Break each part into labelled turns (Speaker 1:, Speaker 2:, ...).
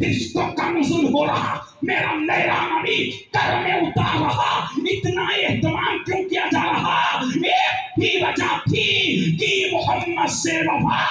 Speaker 1: فرشتوں کا نزول ہو رہا, میرا میرا نبی کر میں اتار رہا, اتنا اہتمام کیوں کیا جا رہا؟ ایک بھی وجہ تھی کہ محمد سے وفا,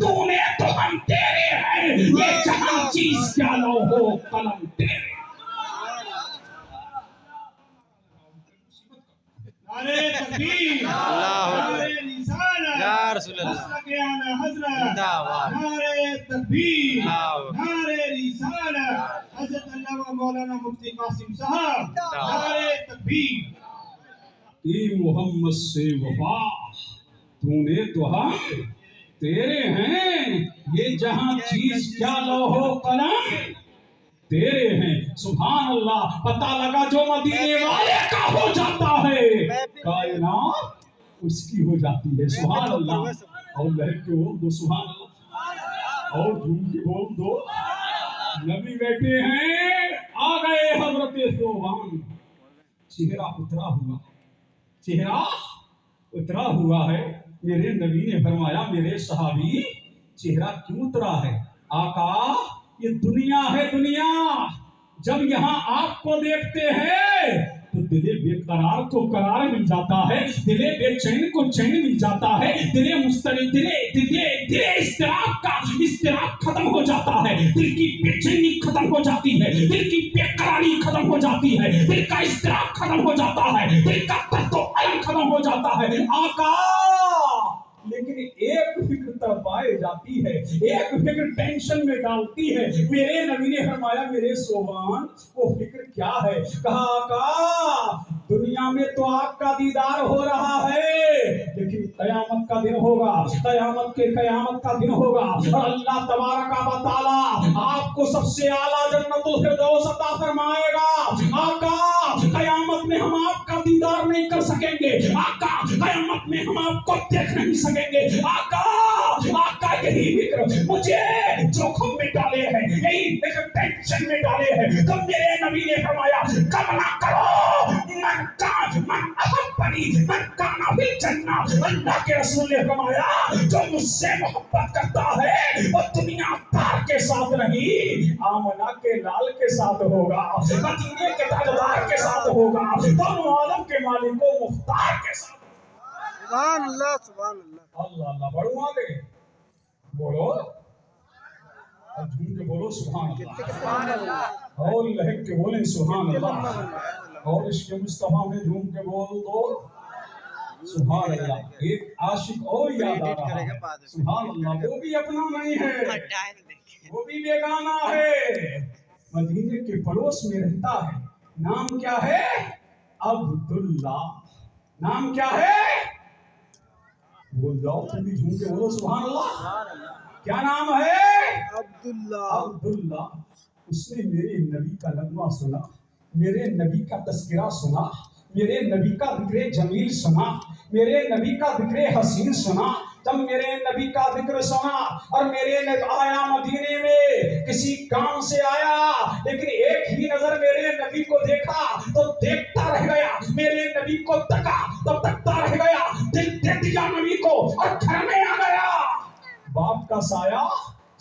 Speaker 1: تو نے تو ہم تیرے ہیں, یہ جہاں چیز کیا لو ہو قلم تیرے.
Speaker 2: نعرے تکبیر,
Speaker 3: اللہ
Speaker 2: نعرے رسالت,
Speaker 3: یا رسول اللہ.
Speaker 2: مسلک اعلی حضرت,
Speaker 3: زندہ باد.
Speaker 2: نعرے تکبیر,
Speaker 3: اللہ.
Speaker 2: نعرے رسالت, حضرت علامہ مولانا مفتی قاسم صاحب, نعرے تکبیر.
Speaker 1: کہ محمد سے وفا, تو نے تو ہم تیرے ہیں, یہ جہاں چیز کیا لو ہو قلم تیرے ہیں. سبحان اللہ, پتہ لگا جو مدینے والے کا ہو جاتا ہے کائنات اس کی ہو جاتی ہے. سبحان اللہ. اور لہک کے بول دو سبحان اللہ, اور جھوم کے بول دو. نبی بیٹھے ہیں, آ گئے حضرت صوبان, چہرہ اترا ہوا, چہرہ اترا ہوا ہے. میرے نبی نے فرمایا میرے صحابی چہرہ کیوں اترا ہے؟ آقا یہ دنیا ہے, دنیا جب یہاں آپ کو دیکھتے ہیں تو دل بے قرار کو قرار مل جاتا ہے, دل بے چین کو چین مل جاتا ہے, دل مسترب دل اضطراب کا اضطراب ختم ہو جاتا ہے, دل کی بے چینی ختم ہو جاتی ہے, دل کی بے قراری ختم ہو جاتی ہے, دل کا اضطراب ختم ہو جاتا ہے, دل کا درد و الم ختم ہو جاتا ہے. آقا لیکن ایک فکر تڑپائے جاتی ہے, ایک فکر ٹینشن میں ڈالتی ہے. میرے نبی نے فرمایا میرے صوبان وہ فکر کیا ہے؟ کہا آقا دنیا میں تو آپ کا دیدار ہو رہا ہے, لیکن قیامت کا دن ہوگا, قیامت کا دن ہوگا, اور اللہ تبارک و تعالی آپ کو سب سے اعلیٰ جنت الفردوس عطا فرمائے گا. آقا قیامت میں ہم آپ کا دیدار نہیں کر سکیں گے, آقا قیامت میں ہم آپ کو دیکھ نہیں سکیں گے. آقا یہی فکر مجھے جوخم میں ڈالے ہیں, یہی فکر ٹینشن میں ڈالے ہیں. تو میرے نبی نے فرمایا کم نہ کرو, من احبنی من کان فی الجنہ. اللہ کے رسول نے فرمایا جو مجھ سے محبت کرتا ہے وہ دنیا دار کے ساتھ نہیں, آمنہ کے لال کے ساتھ ہوگا, مدینے کے تاجدار کے ساتھ ہوگا, دونوں عالم کے مالک و مختار کے ساتھ.
Speaker 3: سبحان اللہ, سبحان اللہ.
Speaker 1: اللہ اللہ, بڑھو آگے بولو, اور جھوم کے بولو سبحان اللہ,
Speaker 3: سبحان اللہ.
Speaker 1: اور لہک کے بولیں سبحان اللہ, اور عشق مصطفیٰ میں جھوم کے بول دو سبحان اللہ. ایک عاشق اور یاد آ رہا ہے, سبحان اللہ, وہ بھی اپنا نہیں ہے, وہ بھی بیگانہ ہے, مدینے کے پڑوس میں رہتا ہے. نام کیا ہے؟ عبداللہ. نام کیا ہے؟ بول جاؤ تم بھی جھوم کے بولو سبحان اللہ. کیا نام ہے؟
Speaker 3: عبداللہ.
Speaker 1: عبداللہ. اس نے میرے نبی کا نغمہ سنا, میرے نبی کا تذکرہ سنا, میرے نبی کا ذکر جمیل سنا, میرے نبی کا ذکر حسین سنا. جب میرے نبی کا ذکر سنا اور میرے آیا مدینے میں, کسی کام سے آیا, لیکن ایک ہی نظر میرے نبی کو دیکھا تو دیکھتا رہ گیا, میرے نبی کو تکا تو تکتا رہ گیا, دل دے دیا نبی کو اور گھر میں آ گیا. باپ کا سایہ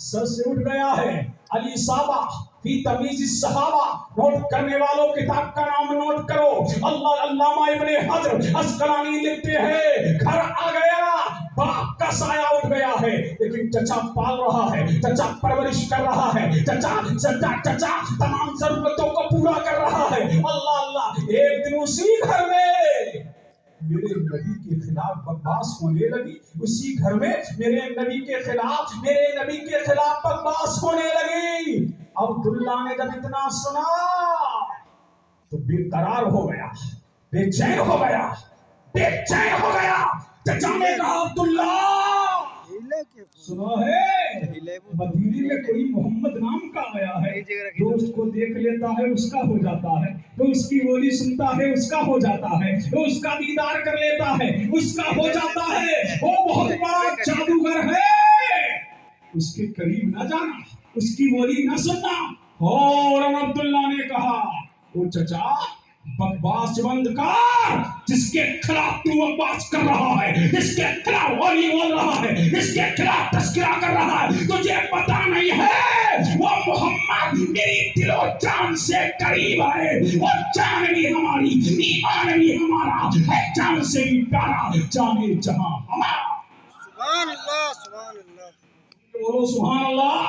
Speaker 1: سر سے اٹھ گیا ہے. علی صابہ فی تمیز الصحابہ, نوٹ کرنے والوں کتاب کا نام نوٹ کرو. علامہ ابن حجر عسقلانی لکھتے ہیں گھر آ گیا, باپ کا سایہ اٹھ گیا ہے, لیکن چچا پال رہا ہے, چچا پرورش کر رہا ہے, چچا تمام ضرورتوں کو پورا کر رہا ہے. اللہ اللہ. ایک دن اسی گھر میں میرے نبی کے خلاف بکواس ہونے لگی, اسی گھر میں میرے نبی کے خلاف بکواس ہونے لگی. عبداللہ نے جب اتنا سنا تو بے قرار ہو گیا, بے چین ہو گیا. چچا نے کہا عبداللہ سنا ہے مدینے میں کوئی محمد نام کا آیا ہے, جو اس کو دیکھ لیتا ہے اس کا ہو جاتا ہے, جو اس کی بولی سنتا ہے اس کا ہو جاتا ہے, جو اس کا دیدار کر لیتا ہے اس کا ہو جاتا ہے. وہ بہت بڑا جادوگر ہے, اس کے قریب نہ جانا, اس کی بولی نہ سننا. اور عبداللہ نے کہا او چچا بکواس بند کر, جس کے خلاف تو بکواس کر رہا ہے, جس کے خلاف ولی بول رہا ہے, جس کے خلاف تذکرہ کر رہا ہے, تجھے پتا نہیں ہے وہ محمد میری دل و جان سے قریب ہے، اور جان بھی ہماری، ایمان بھی ہمارا ہے، جان سے بھی پیارا جانے جہاں ہمارا۔
Speaker 3: سبحان اللہ سبحان اللہ۔
Speaker 1: بولو سبحان اللہ۔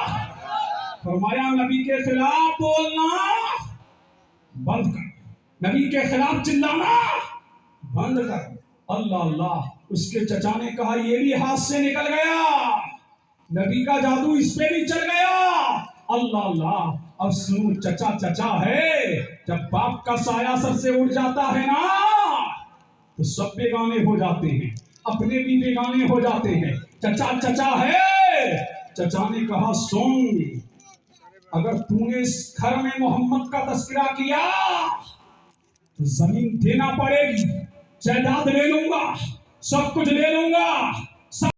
Speaker 1: فرمایا نبی کے خلاف بولنا بند کر، نبی کے خلاف چلانا بند کر۔ اللہ اللہ، اس کے چچا نے کہا یہ بھی ہاتھ سے نکل گیا، نبی کا جادو اس پہ بھی چل گیا۔ اللہ اللہ، اب سنو چچا چچا ہے، جب باپ کا سایہ سر سے اڑ جاتا ہے نا تو سب بیگانے ہو جاتے ہیں، اپنے بھی بیگانے ہو جاتے ہیں۔ چچا چچا ہے، چچا نے کہا سن، اگر تو نے اس گھر میں محمد کا تذکرہ کیا تو زمین دینا پڑے گی، جائیداد لے لوں گا، سب کچھ لے لوں گا،